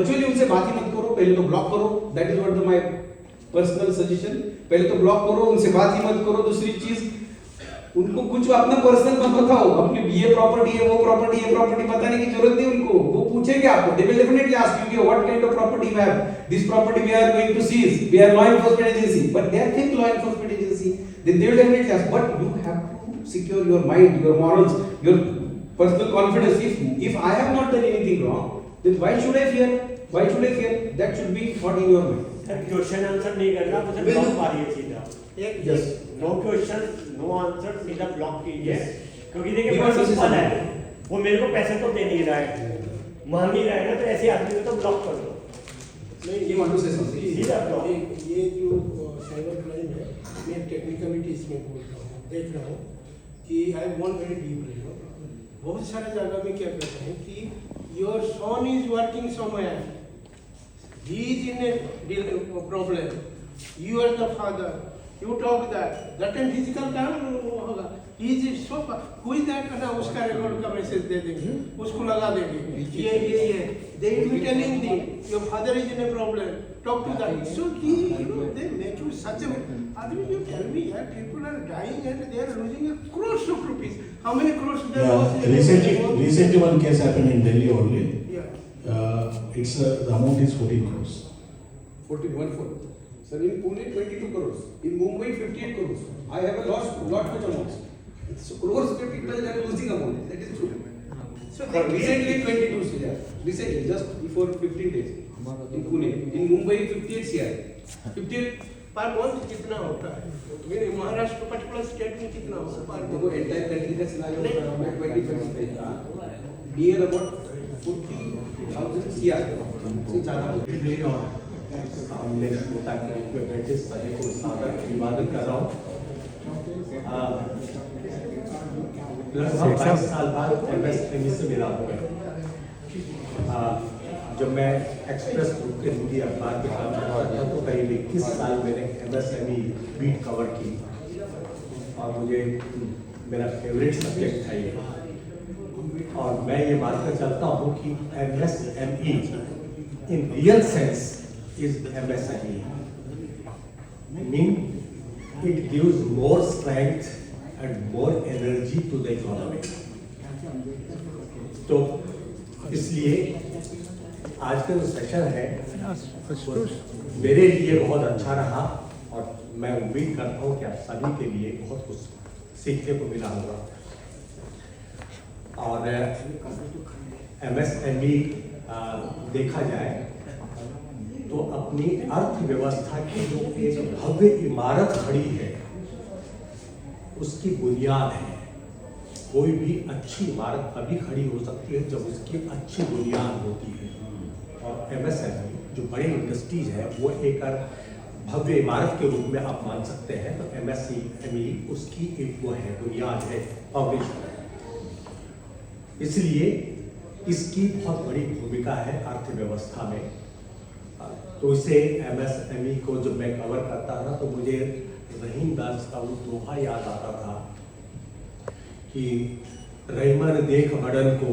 Virtually उनसे बात ही मत करो, पहले तो ब्लॉक करो। That is what my personal suggestion. पहले तो ब्लॉक करो, उनसे बात ही मत करो। दूसरी चीज, उनको कुछ अपना पर्सनल मत बताओ, अपनी ये प्रॉपर्टी है, वो प्रॉपर्टी, ये प्रॉपर्टी बताने की जरूरत नहीं उनको। वो पूछेंगे आपको, they will definitely ask you what kind of property you have. This property we are going to seize, we are law enforcement agency, but they are think law enforcement agency, they will definitely ask, but you have to secure your mind, your morals, your personal confidence. If I have not done anything wrong, then why should I fear? Why should I fear? That should be thought in your mind. Question answer नहीं करना तो सिर्फ block मारिए सीधा। Yes. No question no answer, सीधा block कीजिए। क्योंकि देखिए Give बहुत us a सिंपल है, system. वो मेरे को पैसे तो दे नहीं रहा है, मांग नहीं रहा है ना, तो ऐसे आदमी को तो ब्लॉक कर दो। You want to say something? सीधा ब्लॉक। ये जो साइबर क्राइम है, मैं टेक्निकलिटी इसमें बोल रहा हूँ, देख रहा हूँ कि आई वांट वेरी डीपली। बहुत सारे जगह में क्या कहते हैं कि your son is working somewhere, he is in a problem, you are the father, you talk that and physical काम होगा, he is so who is that ना, उसका रिकॉर्ड का मैसेज दे देंगे, उसको लगा देंगे, ये they will be telling them your father is in a problem, talk to that. So he, they make you such a आदमी, you tell me यार, people are dying and they are losing a crores of rupees. How many crores they are losing? Recently one case happened in Delhi only. Yeah. The amount is 14 crores. 14. Sir, in Pune 22 crores, in Mumbai 58 crores. I have a lot much amounts. So crores of people are losing amount. That is true. So recently 22 CR. Recently, just before 15 days in Pune, in Mumbai 58 CR. 58. Per month कितना होता है? मेरे Maharashtra particular state में कितना होता है पर देखो एंटायर कंट्री का सिनेरियो बना है 25 का नियर अबाउट 40,000 CR से ज्यादा हमने होता है कि ब्रिटिश सभी को सादर अभिवादन कर रहा हूँ। लगभग 22 साल बाद MSME से मिला हुआ। जब मैं एक्सप्रेस ग्रुप के हिंदी अखबार में काम करता था तो करीब 21 साल मैंने MSME बीट कवर की और मुझे मेरा फेवरेट सब्जेक्ट था ये। और मैं ये मानकर चलता हूँ कि MSME in real sense is MSME, mean it gives more strength and more energy to the economy. तो इसलिए आज का जो सेशन है मेरे लिए बहुत अच्छा रहा और मैं उम्मीद करता हूँ कि आप सभी के लिए बहुत कुछ सीखने को मिला होगा। और MSME देखा जाए तो अपनी अर्थव्यवस्था की जो एक भव्य इमारत खड़ी है उसकी बुनियाद है। कोई भी अच्छी इमारत तभी खड़ी हो सकती है जब उसकी अच्छी बुनियाद होती है। और MSME जो बड़े इंडस्ट्रीज है वो एक भव्य इमारत के रूप में आप मान सकते हैं। तो MSME उसकी एक वो है, बुनियाद है, फाउंडेशन है। इसलिए इसकी बहुत बड़ी भूमिका है अर्थव्यवस्था में। तो इसे MSME को जब मैं कवर करता था तो मुझे रहीम दास का वो दोहा याद आता था कि रहीमन देख बड़न को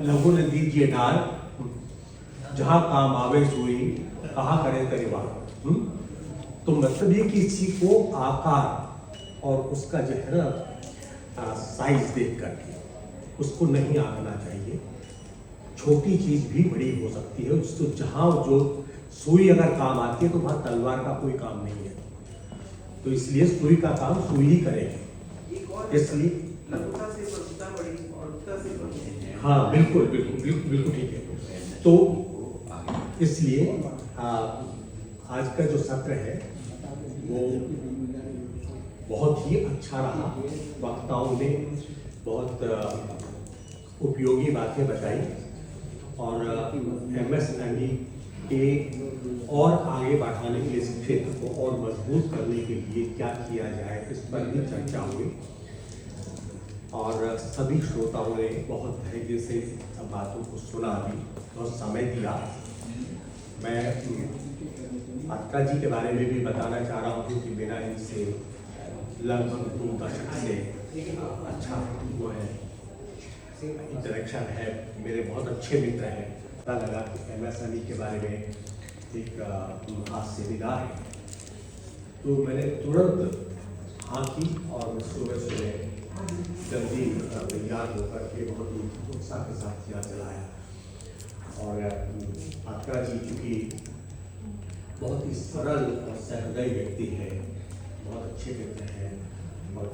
लघु न दीजिए डाल, जहाँ काम आवे सोई कहाँ करे करीबान। तो मतलब ये किसी को आकार और उसका जो है ना साइज देख करके उसको नहीं आंकना चाहिए। छोटी चीज भी बड़ी हो सकती है। उसको जहाँ जो सुई अगर काम आती है तो वहाँ तलवार का कोई काम नहीं है। तो इसलिए सुई का काम सुई ही करेगी। इसलिए हाँ बिल्कुल ठीक है। तो इसलिए आज का जो सत्र है वो बहुत ही अच्छा रहा। वक्ताओं ने बहुत उपयोगी बातें बताई और MSME के और आगे बढ़ाने के लिए, इस क्षेत्र को और मजबूत करने के लिए क्या किया जाए इस पर भी चर्चा हुई। और सभी श्रोताओं ने बहुत धैर्य से बातों को सुना भी, बहुत समय दिया। मैं अक्का जी के बारे में भी बताना चाह रहा हूँ कि मेरा इनसे लगभग 2 दशक से अच्छा वो है इंटरेक्शन है, मेरे बहुत अच्छे मित्र हैं। पता लगा कि MSME के बारे में एक आज सेमिनार है, तो मैंने तुरंत हाँ की और सुबह जल्दी तैयार होकर के बहुत ही उत्साह के साथ यहाँ चलाया। और पात्रा जी चूँकि बहुत ही सरल और सहृदय व्यक्ति है, बहुत अच्छे मित्र हैं, और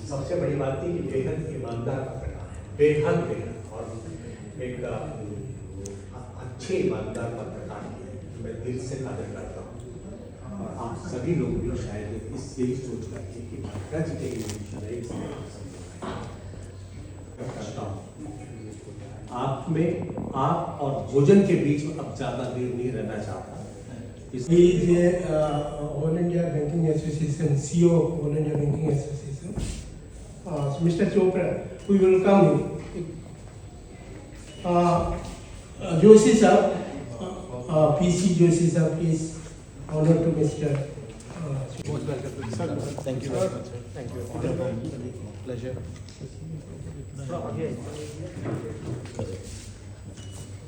सबसे बड़ी बात थी कि बेहद ईमानदार पत्रकार है, बेहद और एक अच्छे ईमानदार पत्रकार है, मैं दिल से कदर करता हूँ। और आप सभी लोग भी शायद इस यही सोच करके कि पात्रा जी के करता हूँ। आप में आप और भोजन के बीच में अब ज़्यादा देर नहीं रहना चाहता। He is All India Banking Association, CEO of All India Banking Association. Mr. Chopra, we will come in. Joshi sir, PC Joshi sir, please honor to Mr. Most welcome, sir. Thank you very much, sir. Thank you. Pleasure.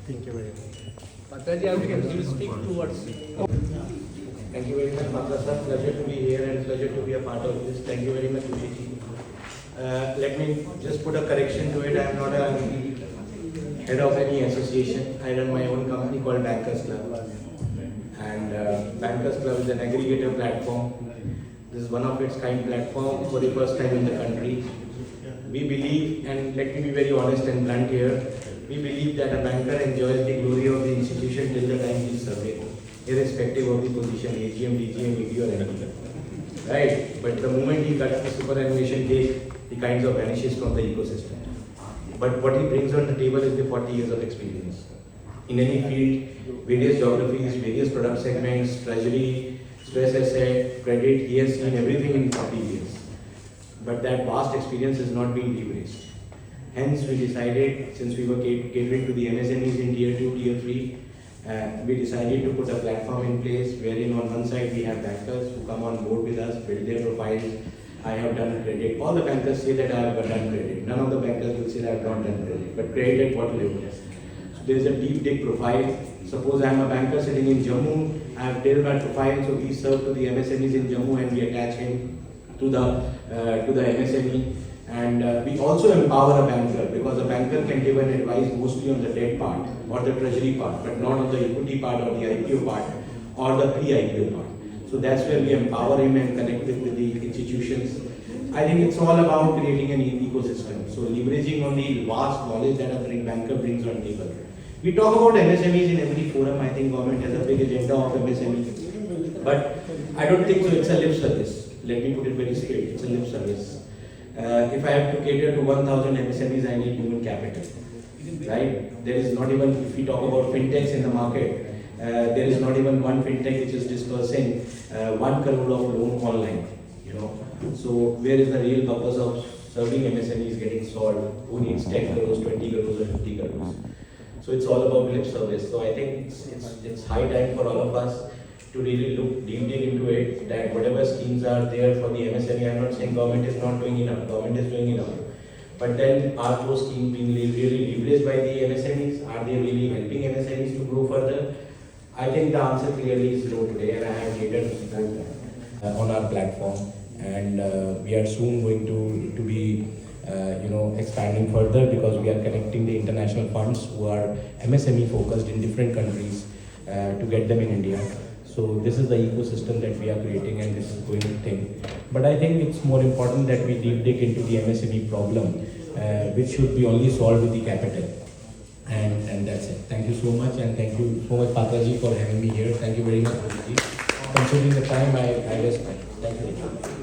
Thank you very much. Patraji, I will speak towards. Thank you very much, Matra sir. Pleasure to be here and pleasure to be a part of this. Thank you very much, Ushi. Let me just put a correction to it. I am not a head of any association. I run my own company called Bankers Club. And Bankers Club is an aggregator platform. This is one of its kind platform for the first time in the country. We believe, and let me be very honest and blunt here, we believe that a banker enjoys the glory of the institution till the time he is surveyed, irrespective of the position, AGM, DGM, ED or anything. Right? But the moment he cuts the superannuation cake, he kind of vanishes from the ecosystem. But what he brings on the table is the 40 years of experience. In any field, various geographies, various product segments, treasury, stress asset, credit, he has seen everything in 40 years. But that vast experience is not being leveraged. Hence, we decided, since we were catering to the MSMEs in Tier 2, Tier 3, we decided to put a platform in place wherein on one side we have bankers who come on board with us, build their profiles. I have done credit. All the bankers say that I have done credit. None of the bankers will say that I have not done credit. But credit at what level? So there is a deep dig profile. Suppose I am a banker sitting in Jammu. I have built my profile, so we serve to the MSMEs in Jammu and we attach him to the MSME. And we also empower a banker, because a banker can give an advice mostly on the debt part or the treasury part, but not on the equity part or the IPO part or the pre-IPO part. So that's where we empower him and connect with the institutions. I think it's all about creating an ecosystem. So leveraging on the vast knowledge that a banker brings on table. We talk about MSMEs in every forum. I think government has a big agenda of MSMEs. But I don't think so. It's a lip service. Let me put it very straight. It's a lip service. If I have to cater to 1,000 MSMEs, I need human capital, right? There is not even, if we talk about fintechs in the market, there is not even one fintech which is dispersing 1 crore of loan online, you know. So where is the real purpose of serving MSMEs getting solved? Who needs 10 crores, 20 crores or 50 crores? So it's all about lip service. So I think it's high time for all of us to really look deeply into it, that whatever schemes are there for the MSME, I'm not saying government is not doing enough, government is doing enough. But then are those schemes being really leveraged by the MSMEs? Are they really helping MSMEs to grow further? I think the answer clearly is no today, and I have catered to support on our platform. And we are soon going to be expanding further, because we are connecting the international funds who are MSME focused in different countries to get them in India. So this is the ecosystem that we are creating, and this is going to think. But I think it's more important that we deep dig into the MSME problem, which should be only solved with the capital. And that's it. Thank you so much, and thank you so much, Patraji, for having me here. Thank you very much, Patraji. Considering the time, I respect. Thank you.